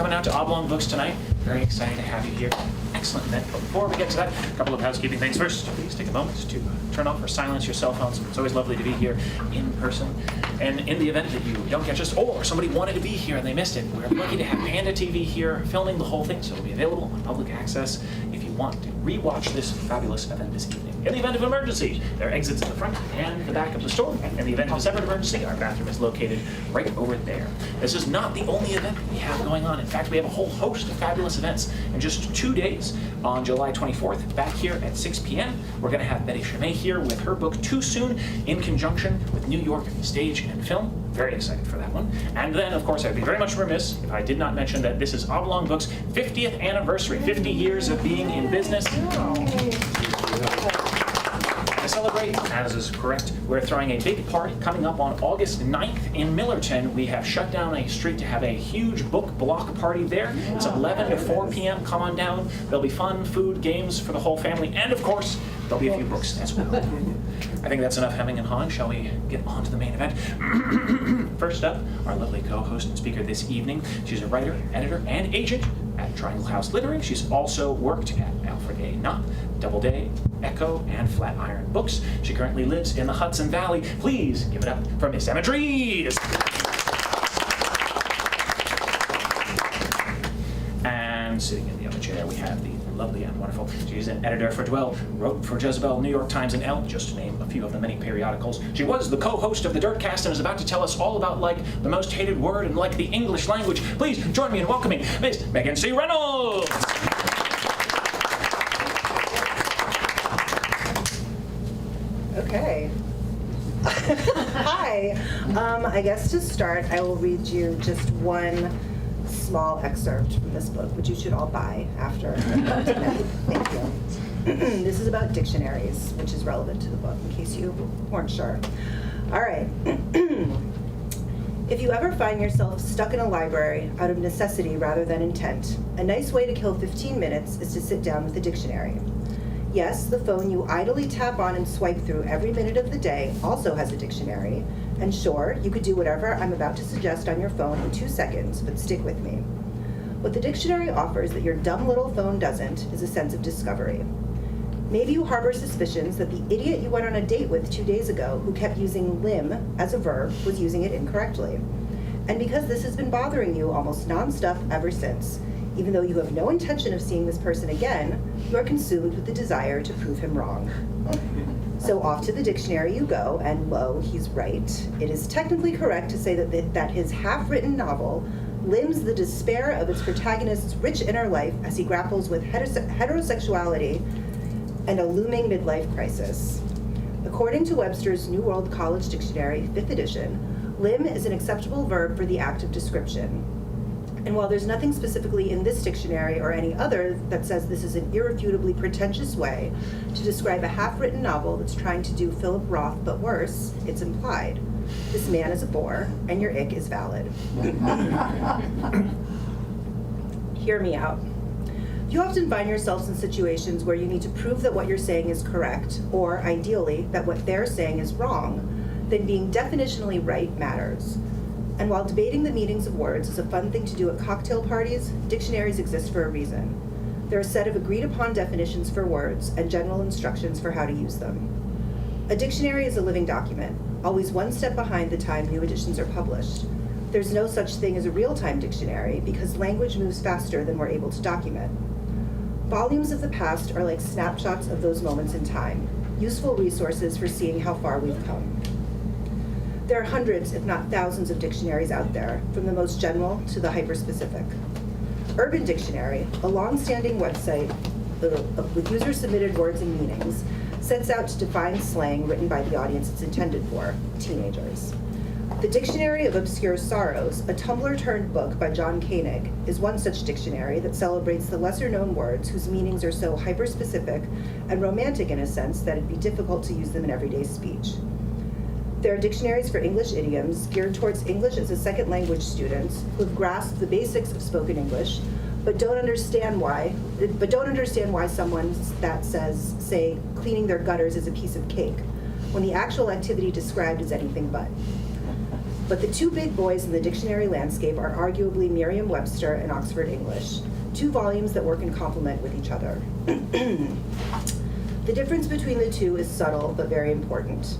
coming out to Oblong Books tonight. Very excited to have you here. Excellent event. But before we get to that, a couple of housekeeping things. First, please take a moment to turn off or silence your cell phones. It's always lovely to be here in person. And in the event that you don't catch us, or somebody wanted to be here and they missed it, we're lucky to have Panda TV here filming the whole thing, so it'll be available on public access if you want to rewatch this fabulous event this evening. In the event of an emergency, there are exits in the front and the back of the store. In the event of a separate emergency, our bathroom is located right over there. This is not the only event that we have going on. In fact, we have a whole host of fabulous events. In just 2 days, on July 24th, back here at 6 p.m., we're going to have Betty Chimay here with her book, Too Soon, in conjunction with New York Stage and Film. Very excited for that one. And then, of course, I'd be very much remiss if I did not mention that this is Oblong Books' 50th anniversary, 50 years of being in business. To celebrate, as is correct, we're throwing a big party coming up on August 9th in Millerton. We have shut down a street to have a huge book block party there. It's 11 to 4 p.m. Come on down. There'll be fun, food, games for the whole family, and of course, there'll be a few books as well. I think that's enough hemming and hawing. Shall we get on to the main event? First up, our lovely co-host and speaker this evening. She's a writer, editor, and agent at Triangle House Literary. She's also worked at Alfred A. Knopf, Doubleday, Echo, and Flatiron Books. She currently lives in the Hudson Valley. Please give it up for Miss Emma Dries. And sitting in the other chair, we have the lovely and wonderful. She's an editor for Dwell, wrote for Jezebel, New York Times, and Elle, just to name a few of the many periodicals. She was the co-host of the Dirtcast and is about to tell us all about, like, the most hated word and, like, the English language. Please join me in welcoming Miss Megan C. Reynolds. Okay. Hi. I guess to start, I will read you just one small excerpt from this book, which you should all buy after. Thank you. This is about dictionaries, which is relevant to the book, in case you weren't sure. All right. If you ever find yourself stuck in a library out of necessity rather than intent, a nice way to kill 15 minutes is to sit down with a dictionary. Yes, the phone you idly tap on and swipe through every minute of the day also has a dictionary. And sure, you could do whatever I'm about to suggest on your phone in 2 seconds, but stick with me. What the dictionary offers that your dumb little phone doesn't is a sense of discovery. Maybe you harbor suspicions that the idiot you went on a date with 2 days ago who kept using limb as a verb was using it incorrectly. And because this has been bothering you almost nonstop ever since, even though you have no intention of seeing this person again, you are consumed with the desire to prove him wrong. So off to the dictionary you go, and lo, he's right. It is technically correct to say that his half-written novel limbs the despair of its protagonist's rich inner life as he grapples with heterosexuality and a looming midlife crisis. According to Webster's New World College Dictionary, 5th edition, limn is an acceptable verb for the act of description. And while there's nothing specifically in this dictionary or any other that says this is an irrefutably pretentious way to describe a half-written novel that's trying to do Philip Roth but worse, it's implied. This man is a bore, and your ick is valid. Hear me out. You often find yourselves in situations where you need to prove that what you're saying is correct, or ideally, that what they're saying is wrong, then being definitionally right matters. And while debating the meanings of words is a fun thing to do at cocktail parties, dictionaries exist for a reason. They're a set of agreed-upon definitions for words and general instructions for how to use them. A dictionary is a living document, always one step behind the time new editions are published. There's no such thing as a real-time dictionary because language moves faster than we're able to document. Volumes of the past are like snapshots of those moments in time, useful resources for seeing how far we've come. There are hundreds, if not thousands, of dictionaries out there, from the most general to the hyper-specific. Urban Dictionary, a long-standing website with user-submitted words and meanings, sets out to define slang written by the audience it's intended for, teenagers. The Dictionary of Obscure Sorrows, a Tumblr-turned book by John Koenig, is one such dictionary that celebrates the lesser-known words whose meanings are so hyper-specific and romantic in a sense that it'd be difficult to use them in everyday speech. There are dictionaries for English idioms geared towards English as a second language students who have grasped the basics of spoken English, but don't understand why someone that says, say, cleaning their gutters is a piece of cake, when the actual activity described is anything but. But the two big boys in the dictionary landscape are arguably Merriam-Webster and Oxford English, two volumes that work in complement with each other. The difference between the two is subtle but very important.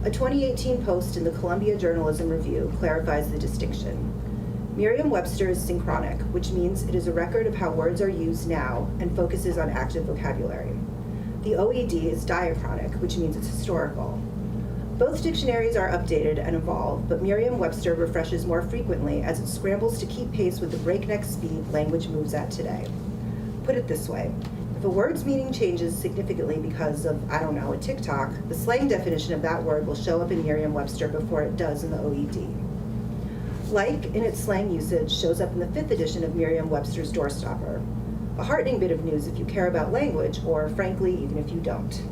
A 2018 post in the Columbia Journalism Review clarifies the distinction. Merriam-Webster is synchronic, which means it is a record of how words are used now and focuses on active vocabulary. The OED is diachronic, which means it's historical. Both dictionaries are updated and evolve, but Merriam-Webster refreshes more frequently as it scrambles to keep pace with the breakneck speed language moves at today. Put it this way, if a word's meaning changes significantly because of, I don't know, a TikTok, the slang definition of that word will show up in Merriam-Webster before it does in the OED. Like, in its slang usage, shows up in the 5th edition of Merriam-Webster's Doorstopper. A heartening bit of news if you care about language, or frankly, even if you don't.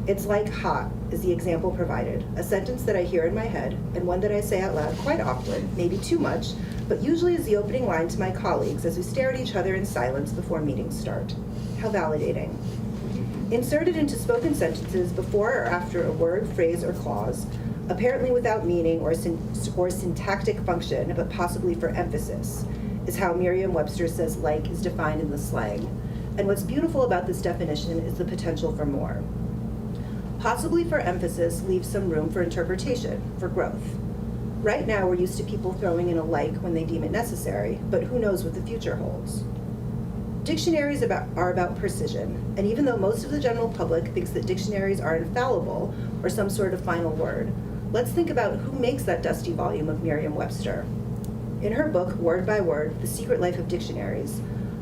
It's like hot is the example provided, a sentence that I hear in my head, and one that I say out loud quite often, maybe too much, but usually is the opening line to my colleagues as we stare at each other in silence before meetings start. How validating. Inserted into spoken sentences before or after a word, phrase, or clause, apparently without meaning or syntactic function, but possibly for emphasis, is how Merriam-Webster says like is defined in the slang. And what's beautiful about this definition is the potential for more. Possibly for emphasis leaves some room for interpretation, for growth. Right now, we're used to people throwing in a like when they deem it necessary, but who knows what the future holds. Dictionaries are about precision, and even though most of the general public thinks that dictionaries are infallible or some sort of final word, let's think about who makes that dusty volume of Merriam-Webster. In her book, Word by Word, The Secret Life of Dictionaries,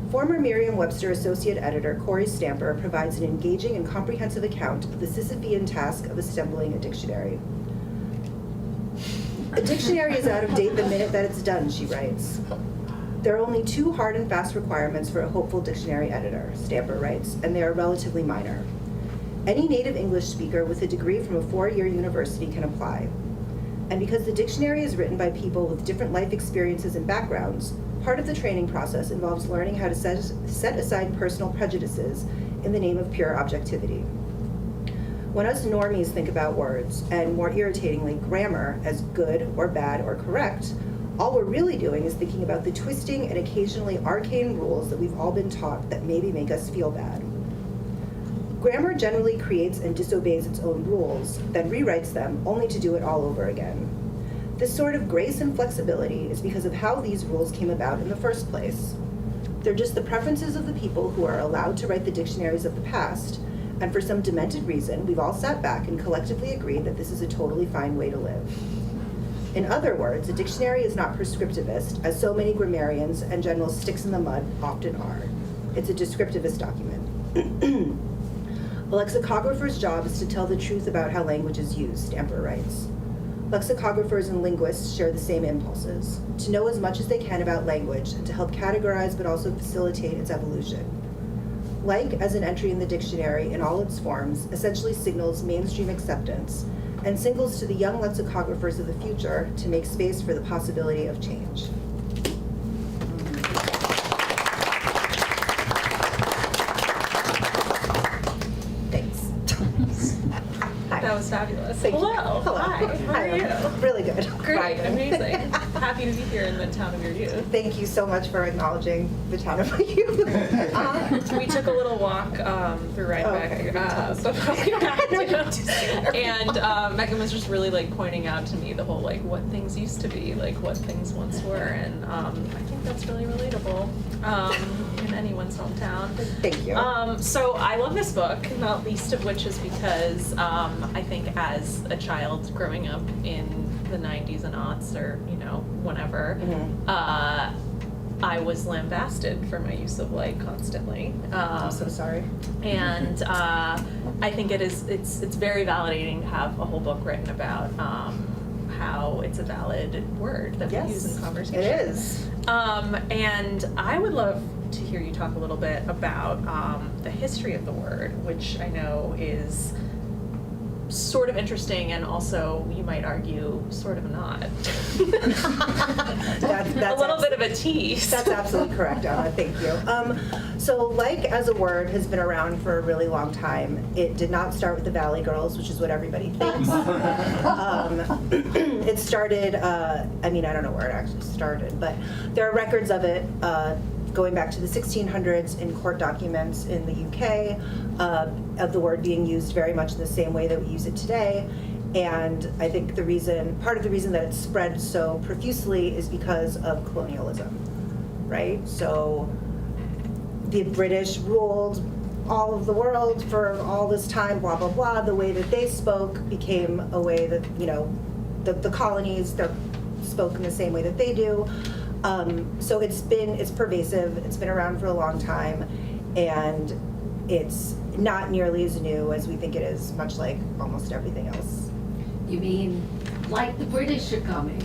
former Merriam-Webster Associate Editor Corey Stamper provides an engaging and comprehensive account of the Sisyphean task of assembling a dictionary. A dictionary is out of date the minute that it's done, she writes. There are only 2 hard and fast requirements for a hopeful dictionary editor, Stamper writes, and they are relatively minor. Any native English speaker with a degree from a 4-year university can apply. And because the dictionary is written by people with different life experiences and backgrounds, part of the training process involves learning how to set aside personal prejudices in the name of pure objectivity. When us normies think about words, and more irritatingly, grammar, as good or bad or correct, all we're really doing is thinking about the twisting and occasionally arcane rules that we've all been taught that maybe make us feel bad. Grammar generally creates and disobeys its own rules, then rewrites them, only to do it all over again. This sort of grace and flexibility is because of how these rules came about in the first place. They're just the preferences of the people who are allowed to write the dictionaries of the past, and for some demented reason, we've all sat back and collectively agreed that this is a totally fine way to live. In other words, a dictionary is not prescriptivist, as so many grammarians and general sticks in the mud often are. It's a descriptivist document. A lexicographer's job is to tell the truth about how language is used, Stamper writes. Lexicographers and linguists share the same impulses, to know as much as they can about language and to help categorize but also facilitate its evolution. Like, as an entry in the dictionary in all its forms, essentially signals mainstream acceptance and signals to the young lexicographers of the future to make space for the possibility of change. Thanks. Hi. That was fabulous. Thank you. Hello. Hello. Hi. How are you? Really good. Great. Friday. Amazing. Happy to be here in the town of your youth. Thank you so much for acknowledging the town of my youth. We took a little walk through Rhinebeck before we got to, and Megan was just really like pointing out to me the whole like what things used to be, like what things once were, and I think that's really relatable in anyone's hometown. Thank you. So I love this book, not least of which is because I think as a child growing up in the 90s and aughts, or whenever, I was lambasted for my use of like constantly. I'm so sorry. And I think it's very validating to have a whole book written about how it's a valid word that we use in conversation. It is. And I would love to hear you talk a little bit about the history of the word, which I know is sort of interesting and also, you might argue, sort of not. That's a little bit of a tease. That's absolutely correct, Anna. Thank you. So like as a word has been around for a really long time. It did not start with the Valley Girls, which is what everybody thinks. It started, I don't know where it actually started, but there are records of it going back to the 1600s in court documents in the UK, of the word being used very much in the same way that we use it today. And I think part of the reason that it's spread so profusely is because of colonialism, right? So the British ruled all of the world for all this time, blah, blah, blah. The way that they spoke became a way that, the colonies, they're spoke in the same way that they do. So it's pervasive, it's been around for a long time, and it's not nearly as new as we think it is, much like almost everything else. You mean like the British are coming?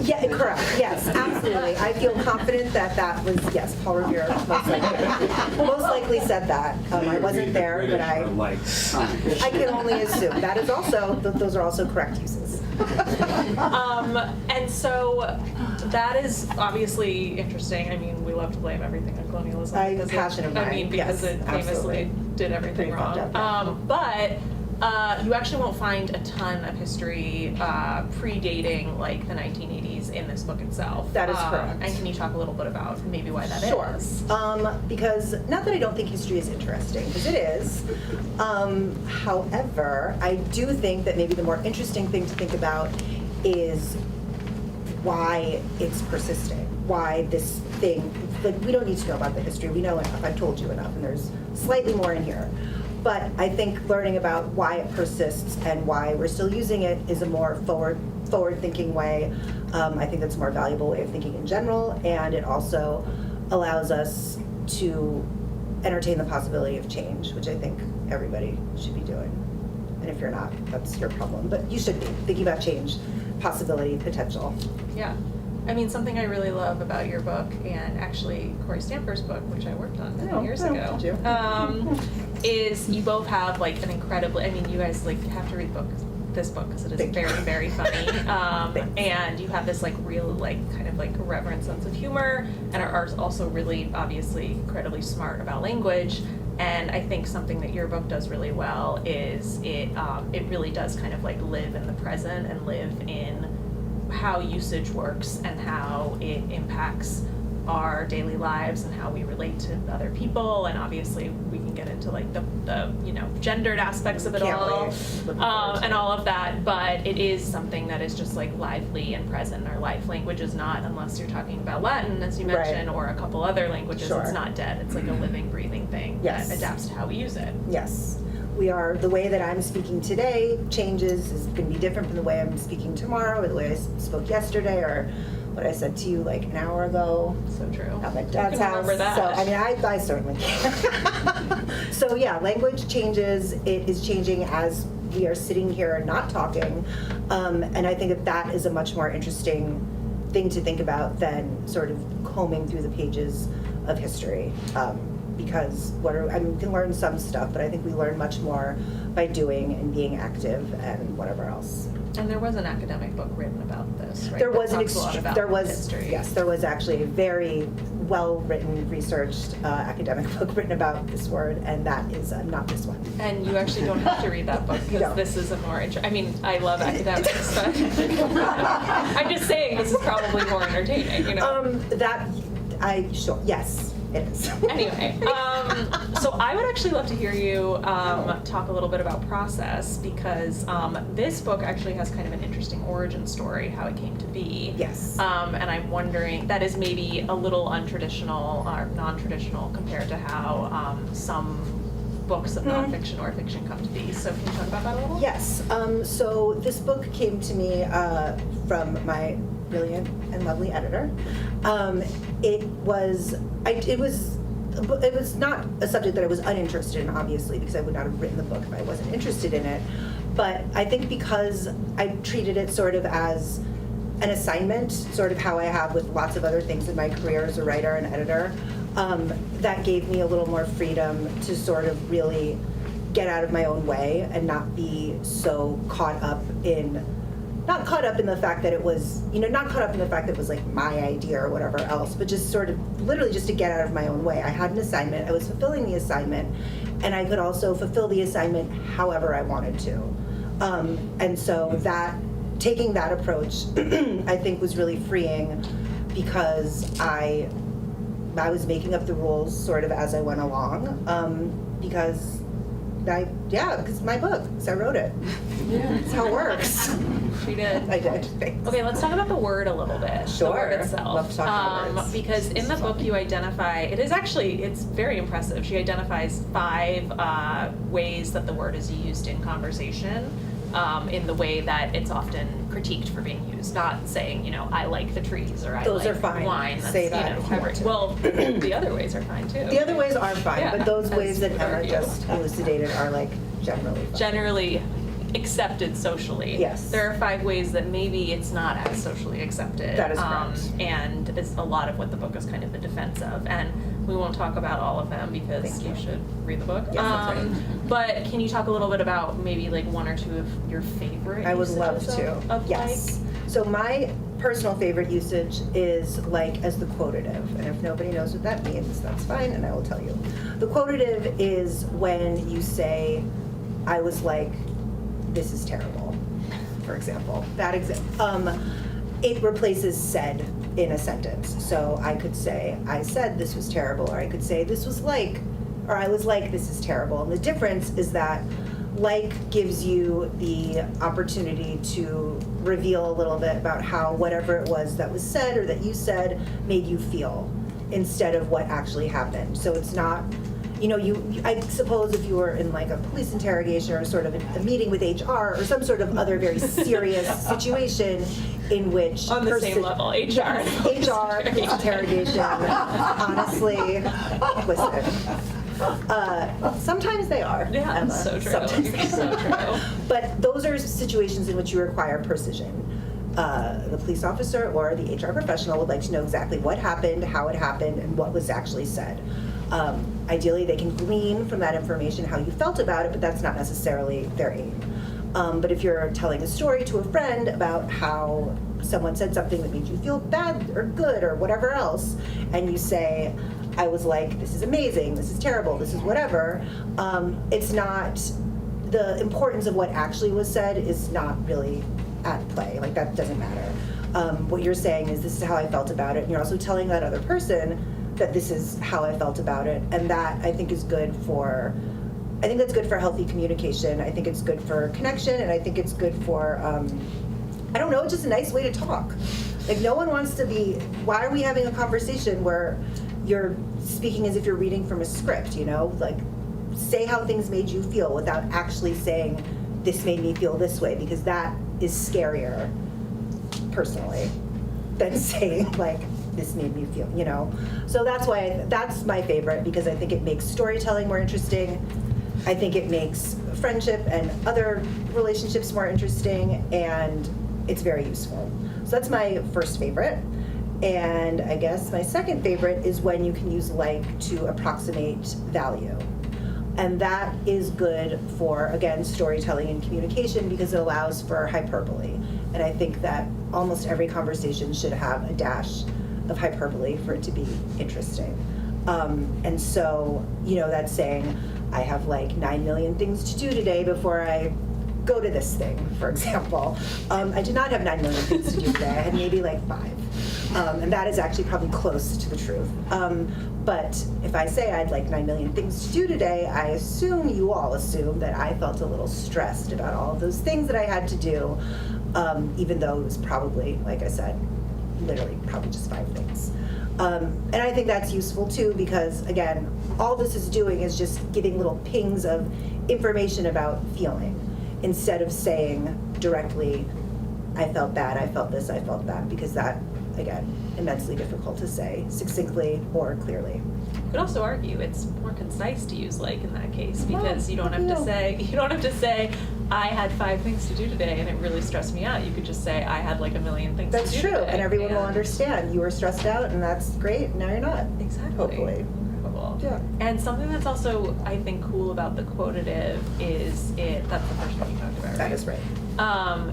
Yeah, correct, yes, absolutely. I feel confident that was, yes, Paul Revere most likely said that. I wasn't there, but I can only assume. That is also, those are also correct uses. And so that is obviously interesting. I mean, we love to blame everything on colonialism. I'm passionate about it. Because Yes, it famously absolutely. did everything Pretty wrong. fucked up, But you actually won't find a ton of history predating like the 1980s in this book itself. That is correct. And can you talk a little bit about maybe why that is? Sure. Because not that I don't think history is interesting, because it is. However, I do think that maybe the more interesting thing to think about is why it's persisting, why this thing, like, we don't need to know about the history, we know enough, I've told you enough, and there's slightly more in here. But I think learning about why it persists and why we're still using it is a more forward-thinking way. I think that's a more valuable way of thinking in general, and it also allows us to entertain the possibility of change, which I think everybody should be doing. And if you're not, that's your problem. But you should be thinking about change, possibility, potential. Yeah. I mean, something I really love about your book, and actually Corey Stamper's book, which I worked on many years ago, did you? is you both have like an incredibly, I mean, you guys like have to read this book because it is very, very funny. And you have this like real, like kind of like reverent sense of humor, and are also really obviously incredibly smart about language. And I think something that your book does really well is it really does kind of like live in the present and live in how usage works and how it impacts our daily lives and how we relate to other people. And obviously we can get into like the gendered aspects of it all and all of that, but it is something that is just like lively and present in our life. Language is not, unless you're talking about Latin, as you mentioned, or a couple other languages, Sure. It's not dead. It's like a living, breathing thing Yes. that adapts to how we use it. Yes. The way that I'm speaking today changes, is going to be different from the way I'm speaking tomorrow, or the way I spoke yesterday, or what I said to you like an hour ago. So true. At my dad's house. Remember that. So, I mean, I certainly can. So yeah, language changes. It is changing as we are sitting here and not talking. And I think that is a much more interesting thing to think about than sort of combing through the pages of history. Because we can learn some stuff, but I think we learn much more by doing and being active and whatever else. And there was an academic book written about this, right? There was that talks a lot about history. Yes, there was actually a very well-written, researched academic book written about this word, and that is not this one. And you actually don't have to read that book because this is a more I mean, I love academics, but I'm just saying this is probably more entertaining, you know? Yes. It is. Anyway, so I would actually love to hear you talk a little bit about process, because this book actually has kind of an interesting origin story, how it came to be. Yes. And I'm wondering, that is maybe a little untraditional or non-traditional compared to how some books of nonfiction or fiction come to be. So can you talk about that a little? Yes. So this book came to me from my brilliant and lovely editor. It was not a subject that I was uninterested in, obviously, because I would not have written the book if I wasn't interested in it. But I think because I treated it sort of as an assignment, sort of how I have with lots of other things in my career as a writer and editor, that gave me a little more freedom to sort of really get out of my own way and not be so caught up in, not caught up in the fact that it was, not caught up in the fact that it was like my idea or whatever else, but just sort of literally just to get out of my own way. I had an assignment, I was fulfilling the assignment, and I could also fulfill the assignment however I wanted to. And so that, taking that approach, I think was really freeing, because I was making up the rules sort of as I went along, because my book, because I wrote it. Yeah. That's how it works. She did. I did. Thanks. Okay, let's talk about the word a little bit. Sure. The word itself. Love to talk about words. Because in the book you identify, it's very impressive. She identifies 5 ways that the word is used in conversation, in the way that it's often critiqued for being used. Not saying, I like the trees, or I Those like are fine. wine. That's, Say that if you want to. Well, the other ways are fine too. The other ways are fine, Yeah, but those as ways that would Emma argue. just elucidated are like generally fine. Generally accepted socially. Yes. There are 5 ways that maybe it's not as socially accepted. That is correct. And it's a lot of what the book is kind of the defense of. And we won't talk about all of them because Thank you you. should read the book. Yes, that's right. But can you talk a little bit about maybe like 1 or 2 of your favorite I would love usages to. of Yes. So my personal favorite usage is like as the quotative. And if nobody knows what that means, that's fine, and I will tell you. The quotative is when you say, I was like, this is terrible, for example. It replaces said in a sentence. So I could say, I said this was terrible, or I could say this was like, or I was like, this is terrible. And the difference is that like gives you the opportunity to reveal a little bit about how whatever it was that was said or that you said made you feel, instead of what actually happened. So it's not, I suppose if you were in like a police interrogation or sort of a meeting with HR or some sort of other very serious situation in which on the same level, HR. HR, police interrogation, honestly, listen. Sometimes they are. Yeah, Emma. it's so true. Sometimes It's they so are. true. But those are situations in which you require precision. The police officer or the HR professional would like to know exactly what happened, how it happened, and what was actually said. Ideally, they can glean from that information how you felt about it, but that's not necessarily their aim. But if you're telling a story to a friend about how someone said something that made you feel bad or good or whatever else, and you say, I was like, this is amazing, this is terrible, this is whatever, it's not, the importance of what actually was said is not really at play. Like, that doesn't matter. What you're saying is, this is how I felt about it, and you're also telling that other person that this is how I felt about it, and that I think is good for, I think that's good for healthy communication. I think it's good for connection, and I think it's good for, I don't know, it's just a nice way to talk. Like, no one wants to be, why are we having a conversation where you're speaking as if you're reading from a script, Like, say how things made you feel without actually saying, this made me feel this way, because that is scarier, personally, than saying, like, this made me feel, So that's why, that's my favorite, because I think it makes storytelling more interesting. I think it makes friendship and other relationships more interesting, and it's very useful. So that's my first favorite. And I guess my second favorite is when you can use like to approximate value. And that is good for, again, storytelling and communication, because it allows for hyperbole. And I think that almost every conversation should have a dash of hyperbole for it to be interesting. And so, that's saying, I have like 9 million things to do today before I go to this thing, for example. I did not have 9 million things to do today. I had maybe like 5. And that is actually probably close to the truth. But if I say I had like 9 million things to do today, I assume you all assume that I felt a little stressed about all of those things that I had to do, even though it was probably, like I said, literally probably just 5 things. And I think that's useful too, because again, all this is doing is just giving little pings of information about feeling, instead of saying directly, I felt bad, I felt this, I felt that, because that, again, immensely difficult to say succinctly or clearly. You could also argue it's more concise to use like in that case, because you don't have to say I had 5 things to do today and it really stressed me out. You could just say I had like a million things to do today. That's true, and everyone will understand. You were stressed out, and that's great. Now you're not. Exactly. Hopefully. cool. Yeah. And something that's also, I think, cool about the quotative is that's the first one you talked about, right? That is right.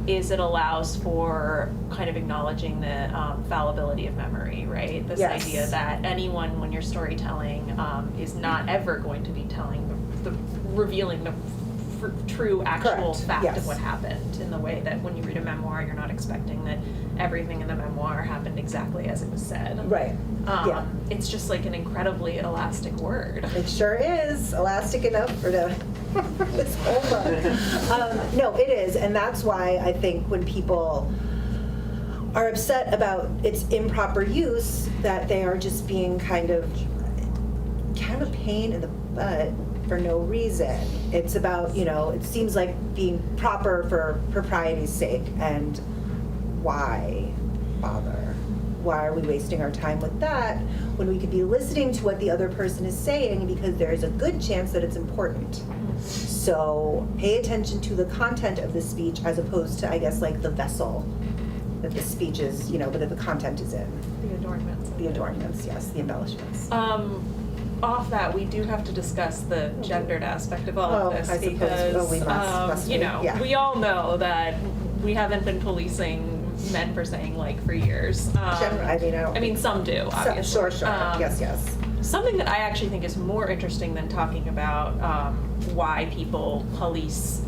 Is it allows for kind of acknowledging the fallibility of memory, right? This Yes. idea that anyone, when you're storytelling, is not ever going to be telling revealing the true actual Correct. fact Yes. of what happened, in the way that when you read a memoir, you're not expecting that everything in the memoir happened exactly as it was said. Right. Yeah. It's just like an incredibly elastic word. It sure is elastic enough for this whole book. No, it is, and that's why I think when people are upset about its improper use, that they are just being kind of a pain in the butt for no reason. It's about, it seems like being proper for propriety's sake, and why bother? Why are we wasting our time with that when we could be listening to what the other person is saying, because there's a good chance that it's important. So pay attention to the content of the speech as opposed to, I guess, like the vessel that the speech is, but that the content is in. The adornments. The adornments, yes, the embellishments. Off that, we do have to discuss the gendered aspect of all of this, I suppose. because We must we? Yeah. we all know that we haven't been policing men for saying for years. I mean, some do, obviously. Sure. Yes. Something that I actually think is more interesting than talking about why people police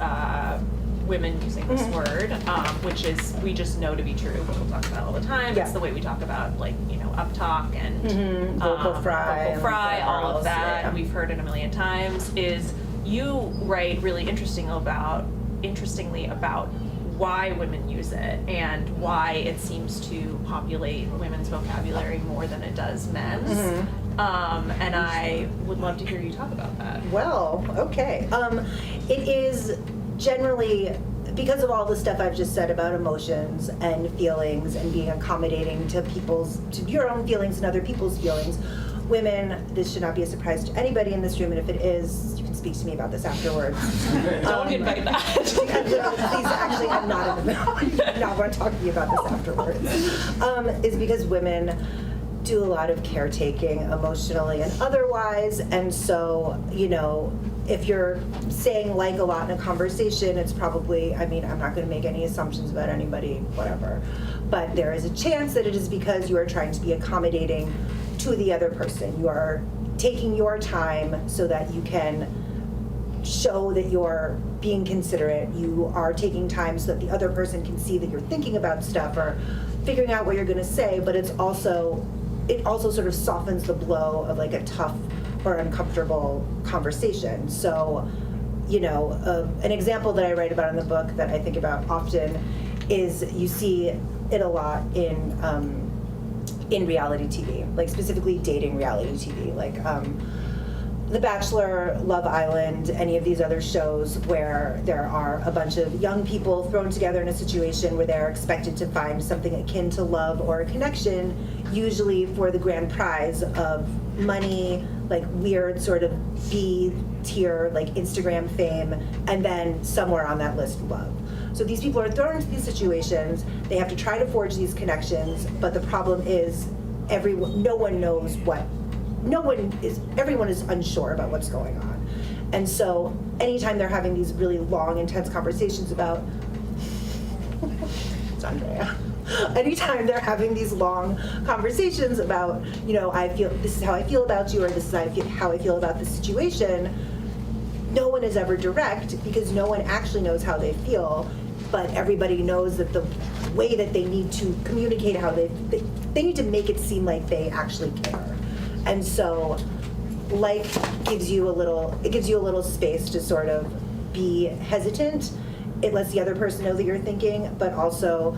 women using this word, which is, we just know to be true, but we'll talk about all the time. Yeah. It's the way we talk about uptalk and vocal fry, all of else, that. yeah. We've heard it a million times. Is you write really interestingly about why women use it and why it seems to populate women's vocabulary more than it does men's. And I would love to hear you talk about that. Well, okay. It is generally, because of all the stuff I've just said about emotions and feelings and being accommodating to your own feelings and other people's feelings, women, this should not be a surprise to anybody in this room, and if it is, you can speak to me about this afterwards. Don't invite that. Please, actually, I'm not in the mood. I not want to talk to you about this afterwards. Is because women do a lot of caretaking emotionally and otherwise, and so, if you're saying a lot in a conversation, it's probably, I'm not going to make any assumptions about anybody, whatever. But there is a chance that it is because you are trying to be accommodating to the other person. You are taking your time so that you can show that you're being considerate. You are taking time so that the other person can see that you're thinking about stuff or figuring out what you're going to say, but it also sort of softens the blow of a tough or uncomfortable conversation. So, an example that I write about in the book that I think about often is you see it a lot in reality TV, specifically dating reality TV, The Bachelor, Love Island, any of these other shows where there are a bunch of young people thrown together in a situation where they're expected to find something akin to love or a connection, usually for the grand prize of money, weird sort of B-tier, Instagram fame, and then somewhere on that list, love. So these people are thrown into these situations, they have to try to forge these connections, but the problem is everyone is unsure about what's going on. And so anytime they're having these really long, intense conversations about, it's Andrea. Anytime they're having these long conversations about, this is how I feel about you, or this is how I feel about the situation, no one is ever direct because no one actually knows how they feel, but everybody knows that the way that they need to communicate how they need to make it seem like they actually care. And so gives you a little space to sort of be hesitant. It lets the other person know that you're thinking, but also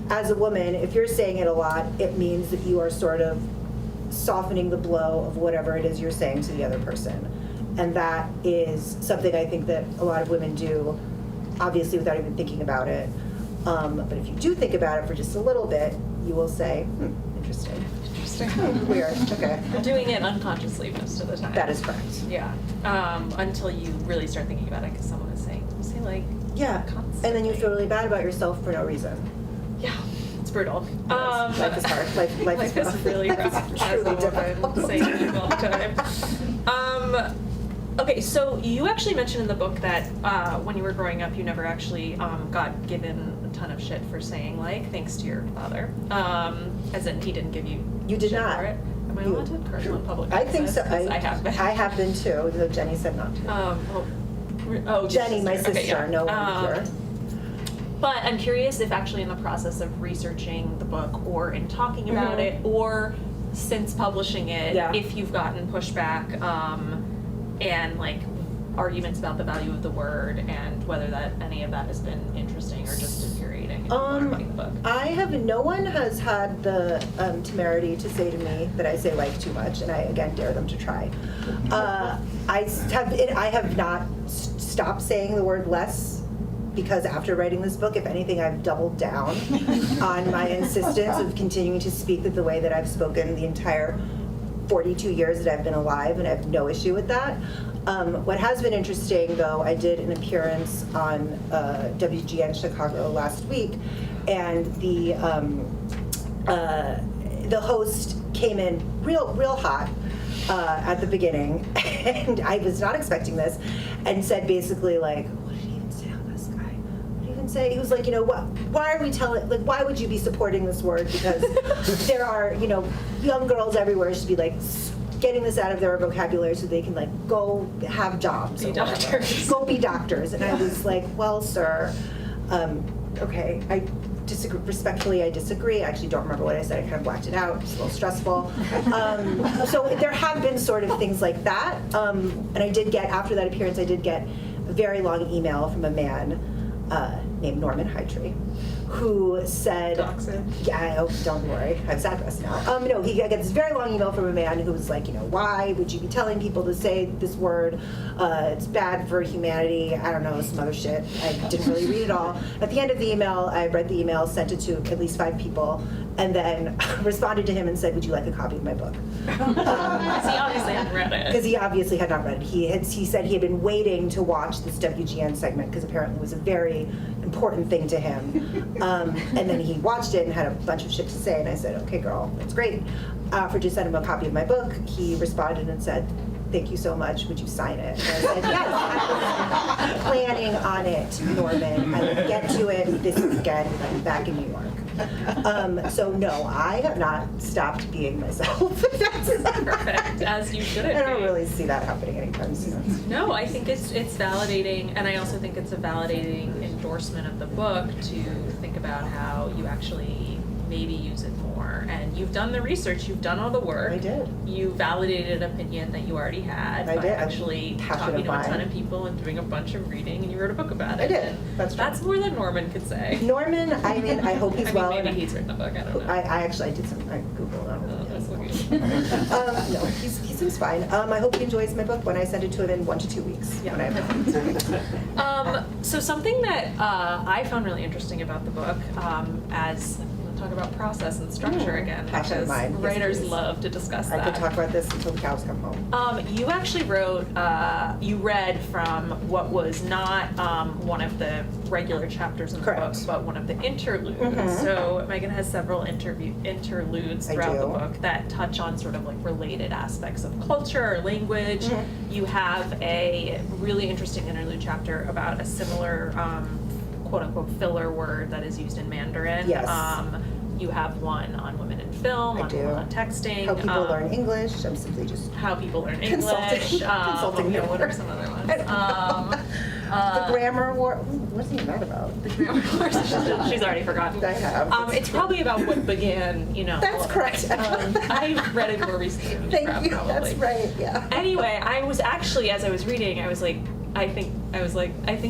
as a woman, if you're saying it a lot, it means that you are sort of softening the blow of whatever it is you're saying to the other person. And that is something I think that a lot of women do, obviously without even thinking about it. But if you do think about it for just a little bit, you will say, interesting. Weird, okay. You're doing it unconsciously most of the time. That is correct. Yeah. Until you really start thinking about it because someone is saying, yeah, constantly. and then you feel really bad about yourself for no reason. Yeah. It's brutal. Life is hard. Life is rough. really Life is rough as a truly woman, difficult. saying it all the time. Okay, so you actually mentioned in the book that when you were growing up, you never actually got given a ton of shit for saying like, thanks to your father. As in, he didn't give you. You did shit not. For it. Am I allowed to curse on public? I think so. access? 'Cause I have been. I have been too, though Jenny said not to. Oh, Jenny, my sister, Okay, yeah. no one here. But I'm curious if actually in the process of researching the book or in talking about it or since publishing it, Yeah. if you've gotten pushback and like arguments about the value of the word and whether that any of that has been interesting or just infuriating in reading the book. No one has had the temerity to say to me that I say like too much, and I again dare them to try. I have not stopped saying the word less, because after writing this book, if anything, I've doubled down on my insistence of continuing to speak the way that I've spoken the entire 42 years that I've been alive, and I have no issue with that. What has been interesting, though, I did an appearance on WGN Chicago last week, and the host came in real hot at the beginning, and I was not expecting this, and said basically like, what did he even say on this guy? What did he even say? He was like, you know, what? Why are we telling? Like, why would you be supporting this word? Because there are, you know, young girls everywhere should be like getting this out of their vocabulary so they can like go have jobs. Be or whatever. doctors. Go be doctors. And I was like, well, sir, okay, I disagree. Respectfully, I disagree. I actually don't remember what I said. I kind of blacked it out. It's a little stressful. So there have been sort of things like that. And I did get, after that appearance, I did get a very long email from a man named Norman Hightree, who said, yeah, don't worry, I have his address now. No, he got this very long email from a man who was like, you know, why would you be telling people to say this word? It's bad for humanity. I don't know, some other shit. I didn't really read it all. At the end of the email, I read the email, sent it to at least 5 people, and then responded to him and said, would you like a copy of my book? Because he obviously hadn't read it. Because he obviously had not read it. He said he had been waiting to watch this WGN segment because apparently it was a very important thing to him. And then he watched it and had a bunch of shit to say, and I said, okay, girl, that's great. Offered to send him a copy of my book. He responded and said, thank you so much, would you sign it? And I said, yes, I was planning on it, Norman. I will get to it this weekend when I'm back in New York. So no, I have not stopped being myself. That's Perfect, as you should. I don't really see that happening anytime soon. No, I think it's validating, and I also think it's a validating endorsement of the book to think about how you actually maybe use it more. And you've done the research, you've done all the work. I did. You validated an opinion that you already had I by did. actually talking to a ton of people and doing a bunch of reading, and you wrote a book about it. I did. And That's true. That's more than Norman could say. Norman, I mean, I hope he's well. Maybe he's written a book, I don't know. I actually did some, I Googled on Oh, it. that's looking. No, he seems fine. I hope he enjoys my book when I send it to him in 1 to 2 weeks. Yeah. When I have it. So something that I found really interesting about the book, as talk about process and structure again, passion of because mine. Yes, writers please. love to discuss I that. could talk about this until the cows come home. You actually wrote, you read from what was not one of the regular chapters in the Correct. book, but one of the interludes. Mhm. So Megan has several interludes I throughout the do. book that touch on sort of like related aspects of culture or language. Mhm. You have a really interesting interlude chapter about a similar quote-unquote filler word that is used in Mandarin. Yes. You have one on women in film, I do. on texting. How people learn English. I'm simply just How people learn Consulting- English. consulting Yeah, what are her. some other ones? the grammar war. What's even that about? The grammar course. She's already forgotten. I have. It's probably about what began, you know. That's correct. I read it more recently than you Thank you. probably. That's right. Yeah. Anyway, I was actually, as I was reading, I think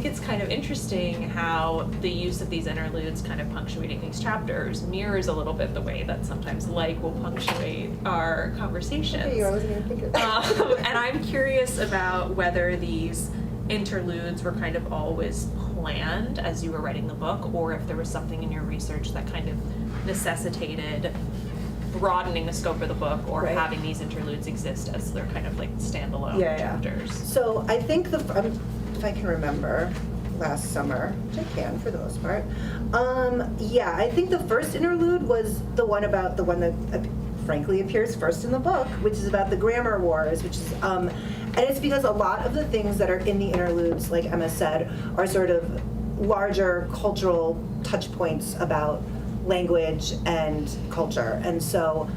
it's kind of interesting how the use of these interludes kind of punctuating these chapters mirrors a little bit the way that sometimes like will punctuate our conversations. Okay, I wasn't even thinking of that. And I'm curious about whether these interludes were kind of always planned as you were writing the book, or if there was something in your research that kind of necessitated broadening the scope of the book, or Right. having these interludes exist as they're kind of like standalone Yeah. chapters. So I think if I can remember, last summer, which I can for the most part. Yeah, I think the first interlude was the one that frankly appears first in the book, which is about the grammar wars, which is, and it's because a lot of the things that are in the interludes, like Emma said, are sort of larger cultural touch points about language and culture. And so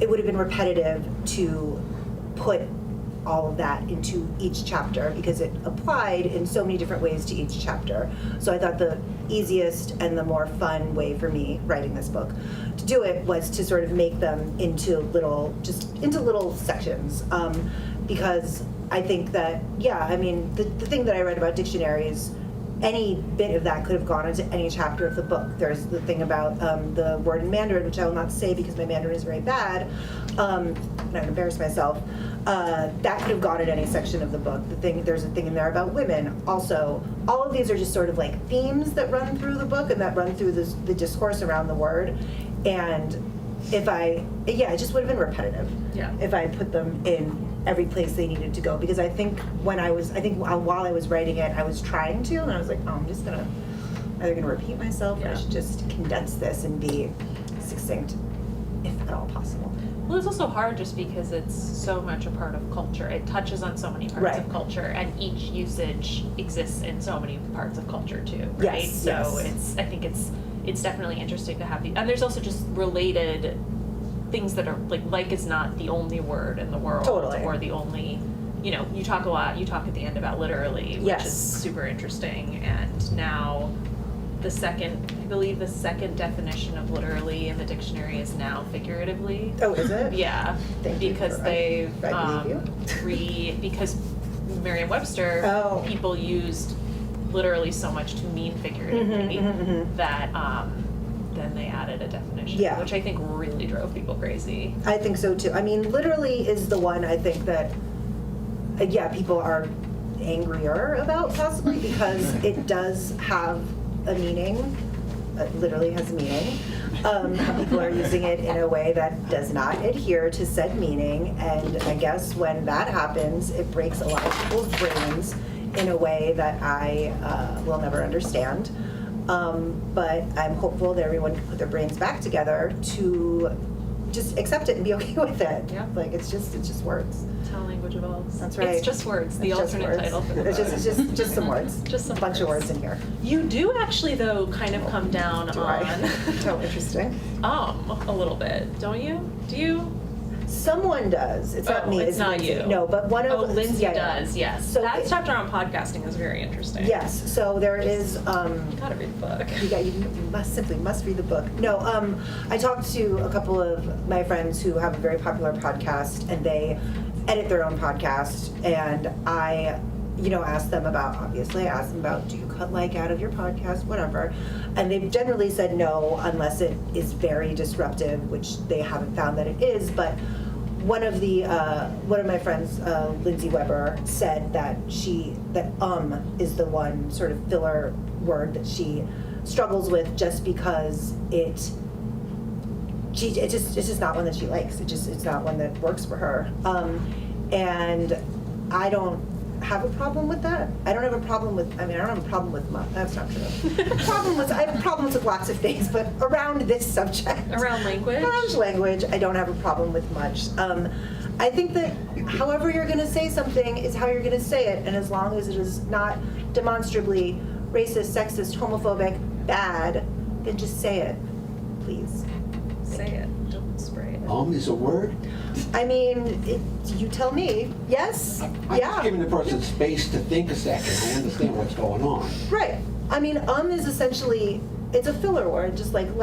it would have been repetitive to put all of that into each chapter because it applied in so many different ways to each chapter. So I thought the easiest and the more fun way for me writing this book to do it was to sort of make them into little sections. Because I think that, the thing that I read about dictionaries, any bit of that could have gone into any chapter of the book. There's the thing about the word in Mandarin, which I will not say because my Mandarin is very bad, and I would embarrass myself. That could have gone in any section of the book. There's a thing in there about women. Also, all of these are just sort of like themes that run through the book and that run through the discourse around the word. And it just would have been repetitive if I put them in every place they needed to go, because I think while I was writing it, I was trying to, and I was like, I'm just either gonna repeat myself, or I should just condense this and be succinct, if at all possible. Well, it's also hard just because it's so much a part of culture. It touches on so many parts of culture, and each usage exists in so many parts of culture too, right? Yes, so I think it's definitely interesting to have and there's also just related things that are like is not the only word in the world, or the only, you talk at the end about literally, which is super interesting. And now I believe the second definition of literally in the dictionary is now figuratively. Oh, is it? Yeah. Because because Merriam-Webster, people used literally so much to mean figuratively that then they added a definition, which I think really drove people crazy. I think so too. I mean, literally is the one I think that, people are angrier about possibly because it does have a meaning. It literally has a meaning. People are using it in a way that does not adhere to said meaning, and I guess when that happens, it breaks a lot of people's brains in a way that I will never understand. But I'm hopeful that everyone can put their brains back together to just accept it and be okay with it. Yeah. Like it's just words. That's how language evolves. That's right. It's just words. The alternate title for the book. It's just some words. Just some bunch of words in here. You do actually though kind of come down on Oh, interesting. A little bit, don't you? Do you? Someone does. It's not me. It's not Lindsay. you. No, but one of Lindsay does. Yes. So that chapter on podcasting is very interesting. Yes. So there is. You gotta read the book. You must read the book. No. I talked to a couple of my friends who have a very popular podcast, and they edit their own podcast, and I asked them about, do you cut out of your podcast, whatever, and they've generally said no unless it is very disruptive, which they haven't found that it is. But one of my friends, Lindsay Weber, said that that is the one sort of filler word that she struggles with, just because it's just not one that she likes. It's not one that works for her, and I don't have a problem with that. I don't have a problem with much. That's not true. I have problems with lots of things, but around this subject. Around language, I don't have a problem with much. I think that however you're going to say something is how you're going to say it, and as long as it is not demonstrably racist, sexist, homophobic, bad, then just say it, please. Say it. Don't spray it. Is a word? I mean, you tell me. Yes? I'm just giving the person space to think a second. I understand what's going on. Right. I mean, is essentially, it's a filler word, just like. I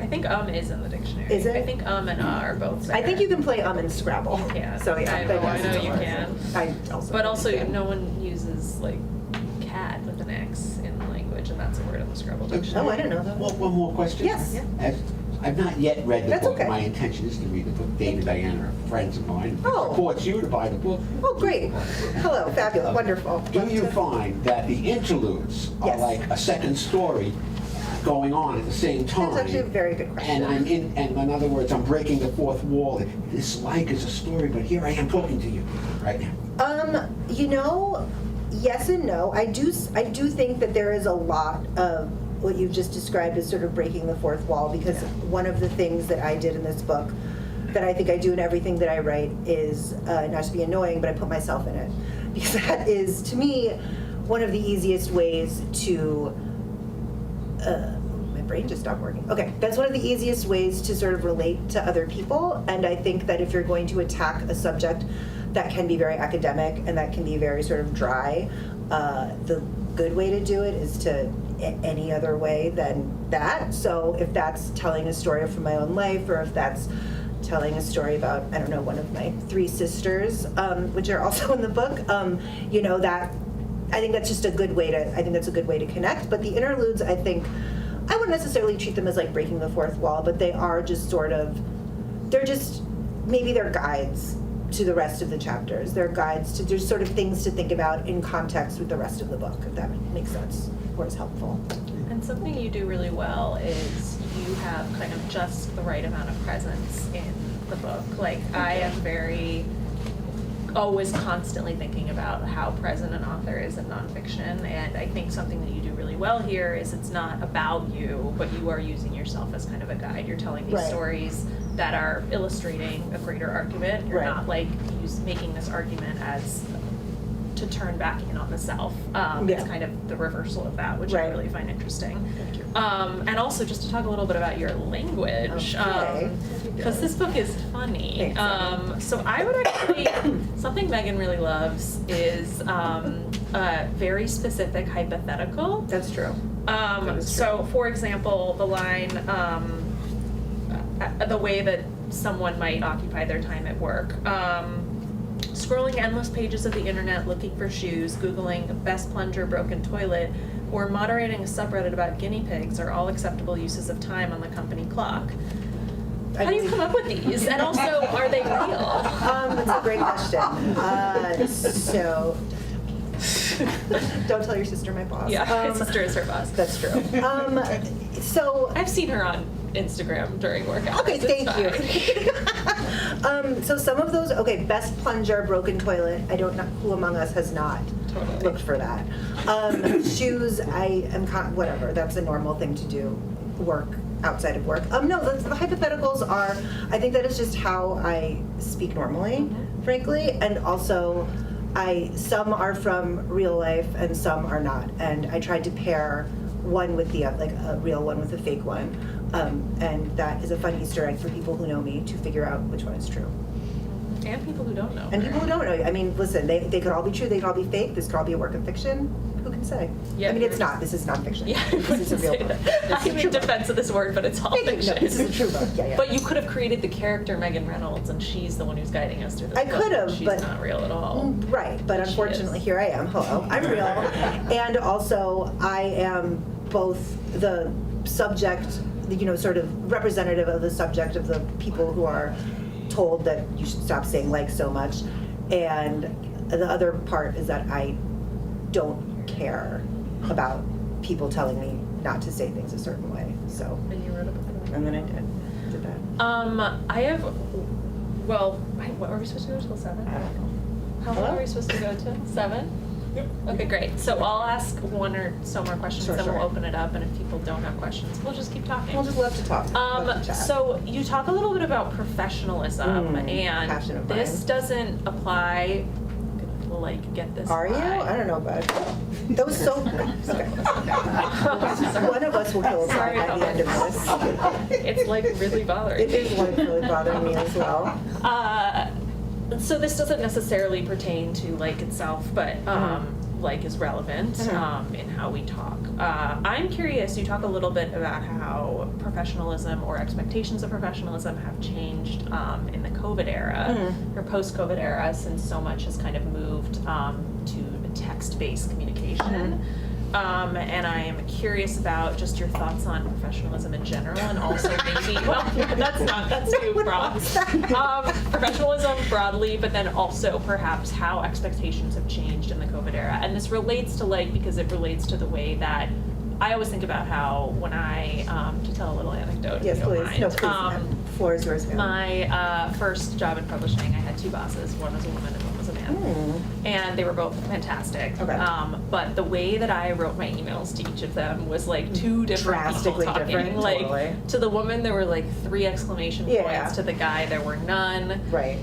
think is in the dictionary. Is it? I think and are both there. I think you can play in Scrabble. Yeah. So yeah. I know you can. But also, can. no one uses cat with an X in language, and that's a word in the Scrabble dictionary. Oh, I didn't know that. Well, one more question. Yes. Yeah. I've not yet read the That's book. okay. My intention is to read the book. Dave and Diana are friends of mine. Oh. Supports you to buy the book. Oh, great. Hello, fabulous, wonderful. Do you find that the interludes are like a second story going on at the same time? That's actually a very good question. And in other words, I'm breaking the fourth wall. This is a story, but here I am talking to you right now. Yes and no. I do think that there is a lot of what you've just described as sort of breaking the fourth wall, because one of the things that I did in this book that I think I do in everything that I write is not to be annoying, but I put myself in it, because that is, to me, one of the easiest ways to my brain just stopped working. Okay, that's one of the easiest ways to sort of relate to other people, and I think that if you're going to attack a subject that can be very academic and that can be very sort of dry, the good way to do it is to any other way than that. So if that's telling a story from my own life, or if that's telling a story about, I don't know, one of my three sisters, which are also in the book, you know, that I think that's just a good way to connect. But the interludes, I think, I wouldn't necessarily treat them as like breaking the fourth wall, but they are just sort of, maybe they're guides to the rest of the chapters. They're guides to, there's sort of things to think about in context with the rest of the book, if that makes sense or is helpful. And something you do really well is you have kind of just the right amount of presence in the book. Like, I am always constantly thinking about how present an author is in nonfiction, and I think something that you do really well here is it's not about you, but you are using yourself as kind of a guide. You're telling these stories that are illustrating a greater argument. You're not like making this argument as to turn back in on the self. It's kind of the reversal of that, which I really find interesting. Thank you. And also just to talk a little bit about your language, because this book is funny. So I would actually, something Megan really loves is a very specific hypothetical. That's true. So for example, the line, the way that someone might occupy their time at work. Scrolling endless pages of the internet looking for shoes, Googling best plunger broken toilet, or moderating a subreddit about guinea pigs are all acceptable uses of time on the company clock. How do you come up with these? And also, are they real? That's a great question. So, don't tell your sister my boss. Yeah, my sister is her boss. That's true. So I've seen her on Instagram during work hours. Okay, thank you. So some of those, best plunger, broken toilet. I don't know who among us has not looked for that. Shoes, I am whatever. That's a normal thing to do. Work outside of work. No, the hypotheticals are. I think that is just how I speak normally, frankly, and also. Some are from real life and some are not, and I tried to pair one with the like a real one with a fake one, and that is a fun Easter egg for people who know me to figure out which one is true. And people who don't know. And people who don't know. I mean, listen, they could all be true, they could all be fake, this could all be a work of fiction. Who can say? Yeah, I mean, it's not. This is nonfiction. Yeah, this is a real book. I'm in defense of this word, but it's all fiction. No, this is a true book. Yeah. But you could have created the character Megan Reynolds, and she's the one who's guiding us through this book. I could have, she's but not real at all. Right, but unfortunately, here I am. Hello, I'm real, and also I am both the subject, sort of representative of the subject of the people who are told that you should stop saying like so much, and the other part is that I don't care about people telling me not to say things a certain way. So. And you wrote a book about And then I did that. I have. Well, what were we supposed to go till 7? I don't know. How long are we supposed to go to? 7? Yep. Okay, great. So I'll ask one or so more questions, Sure, then sure. we'll open it up, and if people don't have questions, we'll just keep talking. We'll just love to talk. Love to chat. So you talk a little bit about professionalism, passion of and this mine. doesn't apply. I'm gonna like get this. Are you? right. I don't know, bud. That was so. Okay. One of us will kill a Sorry at the end of this. It's like really bothering It me. is like really bothering me as well. So this doesn't necessarily pertain to like itself, but like is relevant in how we talk. I'm curious, you talk a little bit about how professionalism or expectations of professionalism have changed in the COVID era or post-COVID era, since so much has kind of moved to text-based communication. And I am curious about just your thoughts on professionalism in general, and also maybe, that's too broad. Professionalism broadly, but then also perhaps how expectations have changed in the COVID era. And this relates to because it relates to the way that I always think about how when I, to tell a little anecdote, Yes, if you don't please. mind. No, please, ma'am. Floor is yours, ma'am. My first job in publishing, I had two bosses. One was a woman and one was a man. And they were both fantastic. Okay. But the way that I wrote my emails to each of them was like two different Drastically people talking. different, Like totally. to the woman there were like 3 exclamation Yeah. points. To the guy there were none. Right.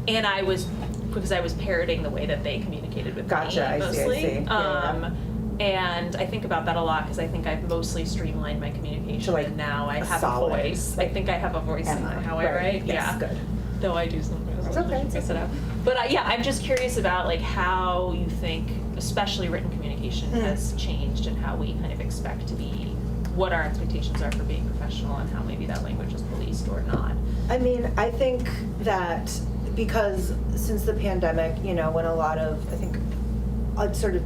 And I was, because I was parroting the way that they communicated with Gotcha, me I see, I mostly. see. Yeah. And I think about that a lot because I think I've mostly streamlined my communication, To, like, and now I a have solid, a voice. I think I have a voice in Emma, how I write. Yes, Yeah. good. Though I do sometimes. It's okay, it's Mess it up. But yeah, I'm just curious about like how you think, especially written communication, has changed, and how we kind of expect to be, what our expectations are for being professional, and how maybe that language is policed or not. I mean, I think that because since the pandemic, you know, when a lot of, I think, sort of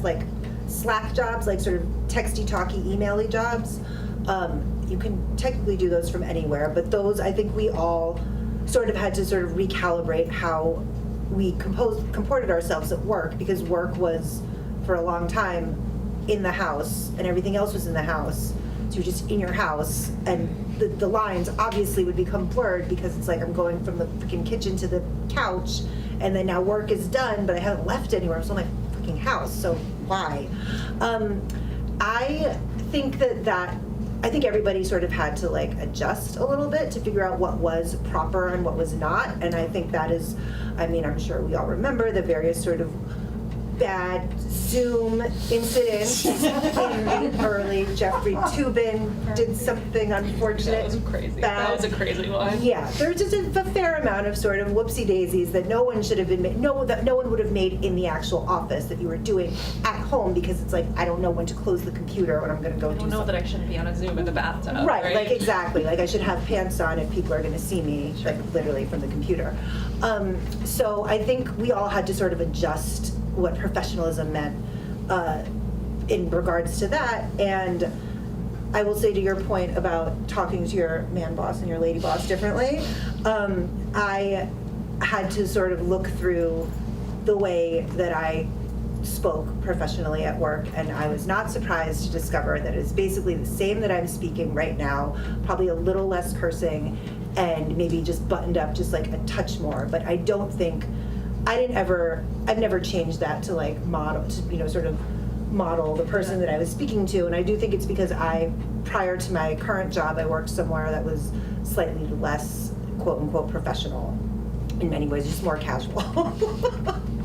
like Slack jobs, like sort of texty, talky, emaily jobs, you can technically do those from anywhere, but those, I think we all sort of had to sort of recalibrate how we comported ourselves at work, because work was, for a long time, in the house, and everything else was in the house. So you're just in your house, and the lines obviously would become blurred, because it's like I'm going from the freaking kitchen to the couch, and then now work is done, but I haven't left anywhere. I'm still in my freaking house, so why? I think I think everybody sort of had to like adjust a little bit to figure out what was proper and what was not, and I think that is, I mean, I'm sure we all remember the various sort of bad Zoom incidents in the early. Jeffrey Toobin did something unfortunate. That was crazy. Bad. That was a crazy one. Yeah, there's just a fair amount of sort of whoopsie daisies that no one should have been made, that no one would have made in the actual office, that you were doing at home, because it's like, I don't know when to close the computer, when I'm going to go I do don't know something. that I shouldn't be on a Zoom in the bathtub. Right, like exactly. Like I should have pants on if people are going to see me, like literally from the computer. So I think we all had to sort of adjust what professionalism meant in regards to that. And I will say, to your point about talking to your man boss and your lady boss differently, I had to sort of look through the way that I spoke professionally at work, and I was not surprised to discover that it's basically the same that I'm speaking right now, probably a little less cursing and maybe just buttoned up just like a touch more. But I don't think, I've never changed that to like model, to, you know, sort of model the person that I was speaking to. And I do think it's because prior to my current job, I worked somewhere that was slightly less quote unquote professional in many ways, just more casual.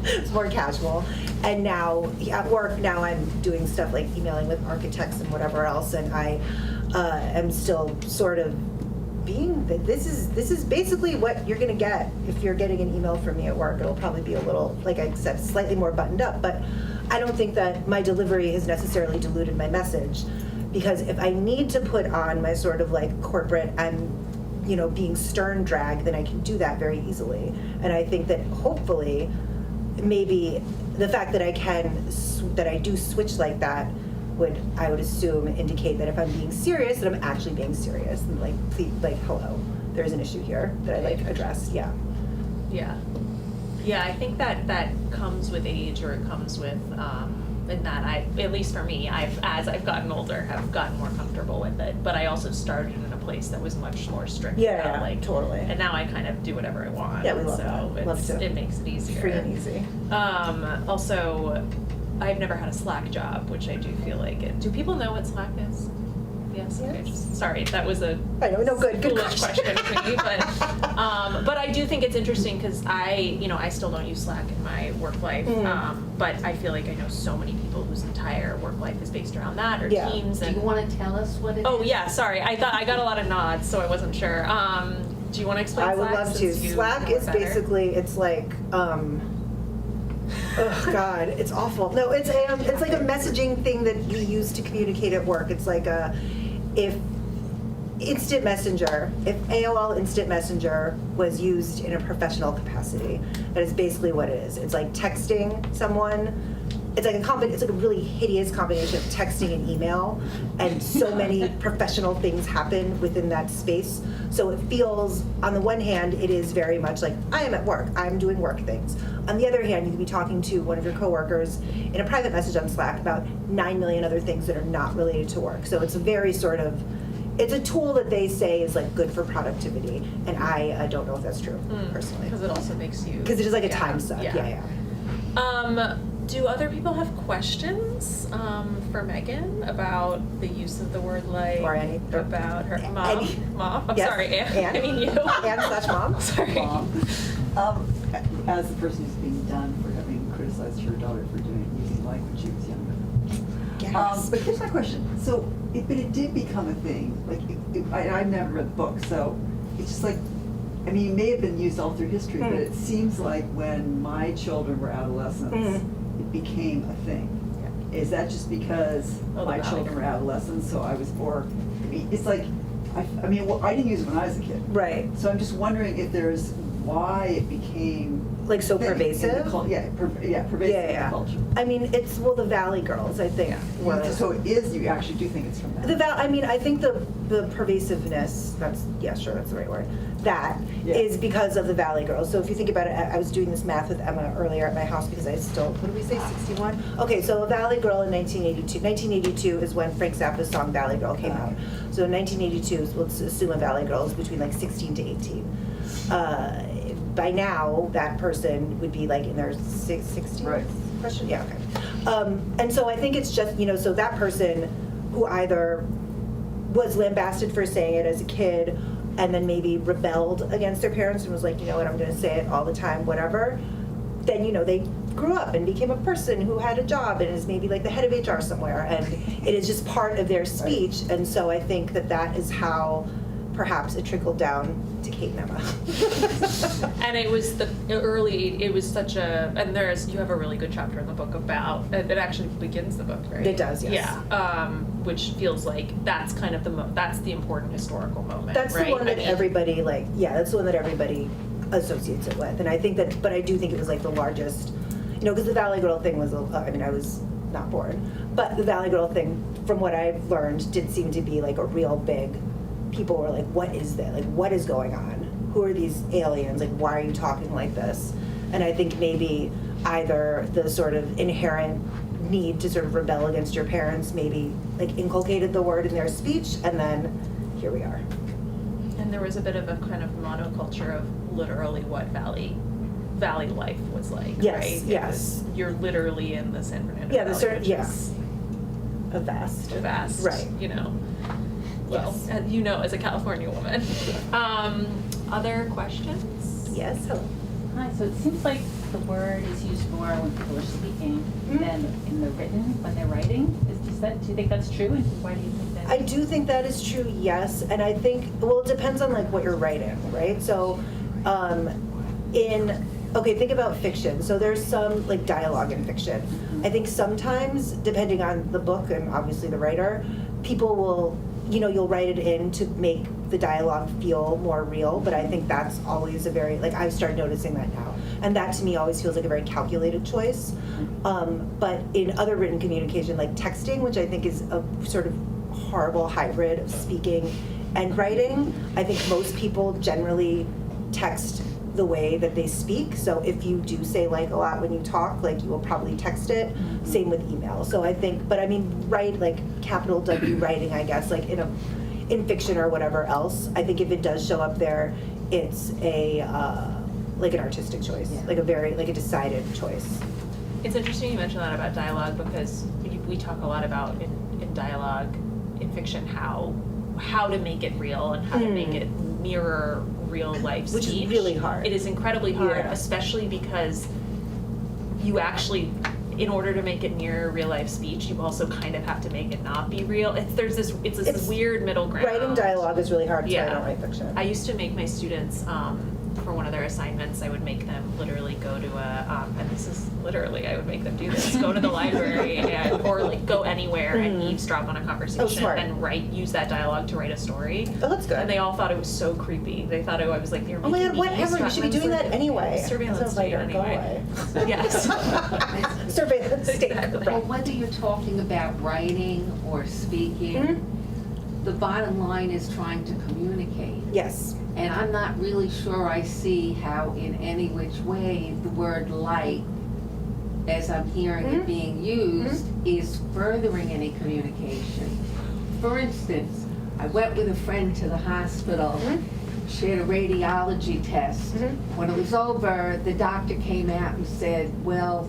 It's more casual. And now at work, now I'm doing stuff like emailing with architects and whatever else, and I am still sort of being that this is basically what you're gonna get if you're getting an email from me at work. It'll probably be a little, like I said, slightly more buttoned up, but I don't think that my delivery has necessarily diluted my message, because if I need to put on my sort of like corporate, being stern drag, then I can do that very easily. And I think that hopefully, maybe the fact that I do switch like that I would assume indicate that if I'm being serious, that I'm actually being serious, and like, please, like, hello, there's an issue here that I like address. Yeah. Yeah, I think that comes with age, or it comes with, and that at least for me, as I've gotten older, have gotten more comfortable with it. But I also started in a place that was much more strict. Yeah, like, totally. And now I kind of do whatever I want. Yeah, we love so that. Love to. It makes it easier. Free and easy. Also, I've never had a Slack job, which I do feel like it. Do people know what Slack is? Yes. Okay. Sorry, that was a I know. No, good foolish question for me, but I do think it's interesting because I still don't use Slack in my work life, but I feel like I know so many people whose entire work life is based around that, or Teams. Do you want to tell us what it is? Oh yeah, sorry. I got a lot of nods, so I wasn't sure. Do you want to explain? I would love to. Slack is basically, it's like, oh God, it's awful. No, it's like a messaging thing that you use to communicate at work. It's like if Instant Messenger, if AOL Instant Messenger was used in a professional capacity, that is basically what it is. It's like texting someone it's like a really hideous combination of texting and email, and so many professional things happen within that space. So it feels, on the one hand, it is very much like, I am at work, I'm doing work things. On the other hand, you could be talking to one of your coworkers in a private message on Slack about 9 million other things that are not related to work. So it's a very sort of, it's a tool that they say is like good for productivity, and I don't know if that's true personally. Because it also makes you. Because it is like a time suck. Yeah. Do other people have questions for Megan about the use of the word like, Or Annie. about her mom? Annie. Mom? I'm Yes. sorry, Anne. Anne. I mean you. Anne/mom. Sorry. Mom. As the person who's being done for having criticized her daughter for using like when she was younger. Yes. But here's my question. So, but it did become a thing. Like, I've never read the book, so it's just like, I mean, it may have been used all through history, but it seems like when my children were adolescents, it became a thing. Yeah. Is that just because my children were adolescents, so I was more, I mean, it's like, I didn't use it when I was a kid. Right. So I'm just wondering if there's why it became Like so thing in the pervasive? Pervasive in the culture. I mean, it's, well, the Valley Girls, I think. were- So it is, you actually do think it's from that? I mean, I think the pervasiveness, that's the right word, that is because of the Valley Girls. So if you think about it, I was doing this math with Emma earlier at my house because I still, what did we say, 61? Okay, so a Valley Girl in 1982. 1982 is when Frank Zappa's song Valley Girl came out. So in 1982, let's assume a Valley Girl is between like 16 to 18. By now, that person would be like in their 60s? Right. Question? Yeah, okay. And so I think it's just, so that person who either was lambasted for saying it as a kid and then maybe rebelled against their parents and was like, you know what, I'm going to say it all the time, whatever, then, they grew up and became a person who had a job and is maybe like the head of HR somewhere, and it is just part of their speech. Right. And so I think that is how perhaps it trickled down to Kate and Emma. And it was such a, and you have a really good chapter in the book about, it actually begins the book, right? It does, yes. Yeah, which feels like that's kind of that's the important historical moment, that's right? The one that everybody, that's the one that everybody associates it with. And I think but I do think it was like the largest, because the Valley Girl thing was, I was not born, but the Valley Girl thing, from what I've learned, did seem to be like a real big, people were like, what is that? Like, what is going on? Who are these aliens? Like, why are you talking like this? And I think maybe either the sort of inherent need to sort of rebel against your parents maybe like inculcated the word in their speech, and then here we are. And there was a bit of a kind of monoculture of literally what Valley life was like, yes, right? Yes. You're literally in the San Fernando Valley, is a vast, right? Well, yes. As a California woman. Other questions? Yes. Hello. Hi. So it seems like the word is used more when people are speaking than in the written when they're writing. Do you think that's true? And why do you think that? I do think that is true. Yes, and I think it depends on like what you're writing, right? So, think about fiction. So there's some like dialogue in fiction. I think sometimes, depending on the book and obviously the writer, people will, you'll write it in to make the dialogue feel more real, but I think that's always a very, I've started noticing that now. And that to me always feels like a very calculated choice. But in other written communication, like texting, which I think is a sort of horrible hybrid of speaking and writing, I think most people generally text the way that they speak. So if you do say like a lot when you talk, like you will probably text it. Same with email. So I think, but I mean, write like capital W writing, I guess, like in fiction or whatever else. I think if it does show up there, it's a like an artistic choice, like a decided choice. It's interesting you mention that about dialogue, because we talk a lot about in dialogue in fiction how to make it real and how to make it mirror real life speech. Which is really hard. It is incredibly hard, especially because you actually, in order to make it mirror real life speech, you also kind of have to make it not be real. It's this weird middle ground. Writing dialogue is really hard, so I don't write fiction. I used to make my students, for one of their assignments, I would make them literally go to this is literally, I would make them do this, go to the library or like go anywhere and eavesdrop on a conversation smart. and use that dialogue to write a story. Oh, that's good. And they all thought it was so creepy. They thought I was like, you're Oh my making God, me whatever, you eavesdrop. should be And I was doing like, that anyway. Surveillance As a state writer, go anyway. away. Yes. Surveillance state. Exactly. Well, whether you're talking about writing or speaking, the bottom line is trying to communicate. Yes. And I'm not really sure I see how in any which way the word like, as I'm hearing it being used, is furthering any communication. For instance, I went with a friend to the hospital. She had a radiology test. When it was over, the doctor came out and said, well,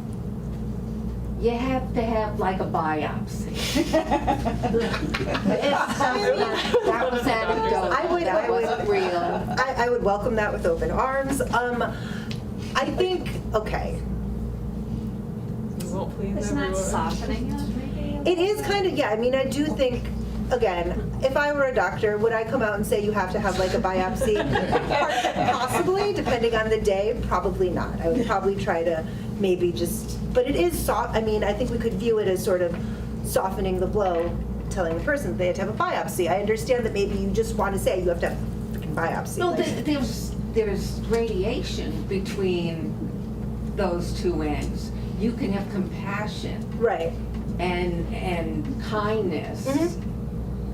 you have to have like a biopsy. That was anecdotal. That wasn't real. I would welcome that with open arms. I think, okay, You won't please Isn't that everyone. softening it, maybe? it is kind of, yeah, I mean, I do think, again, if I were a doctor, would I come out and say you have to have like a biopsy? Possibly, depending on the day, probably not. I would probably try to maybe just, but it is soft, I mean, I think we could view it as sort of softening the blow, telling the person that they have to have a biopsy. I understand that maybe you just want to say you have to have a freaking biopsy. No, like- there's radiation between those two ends. You can have compassion Right. and kindness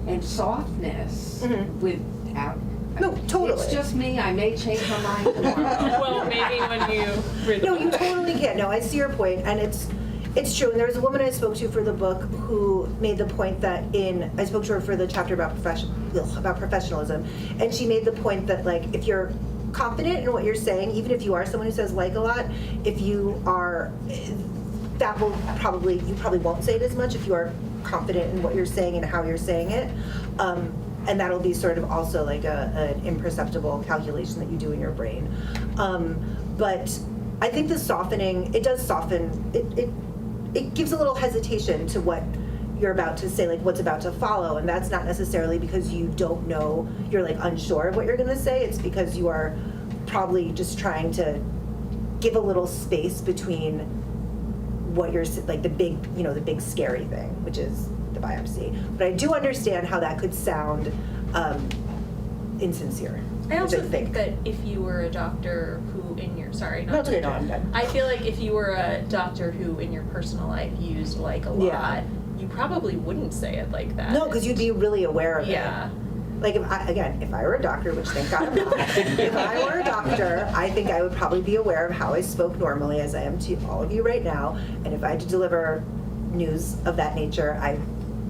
and softness without. No, totally. It's just me. I may change my mind tomorrow. Well, maybe when you read the No, you book. totally can. No, I see your point, and it's true. And there was a woman I spoke to for the book who made the point that I spoke to her for the chapter about professionalism, and she made the point that like if you're confident in what you're saying, even if you are someone who says like a lot, if you are, that will probably, you probably won't say it as much if you are confident in what you're saying and how you're saying it. And that'll be sort of also like an imperceptible calculation that you do in your brain. But I think the softening, it does soften, it gives a little hesitation to what you're about to say, like what's about to follow. And that's not necessarily because you don't know, you're like unsure of what you're gonna say. It's because you are probably just trying to give a little space between what you're, like the big, the big scary thing, which is the biopsy. But I do understand how that could sound insincere. I also which think that if you were a doctor who in your, sorry, No, not it's okay, to no, I'm done. I feel like if you were a doctor who in your personal life used like a lot, Yeah. you probably wouldn't say it like that. No, because you'd be really aware of Yeah. it. Like if I were a doctor, which thank God I'm not, if I were a doctor, I think I would probably be aware of how I spoke normally, as I am to all of you right now. And if I had to deliver news of that nature, I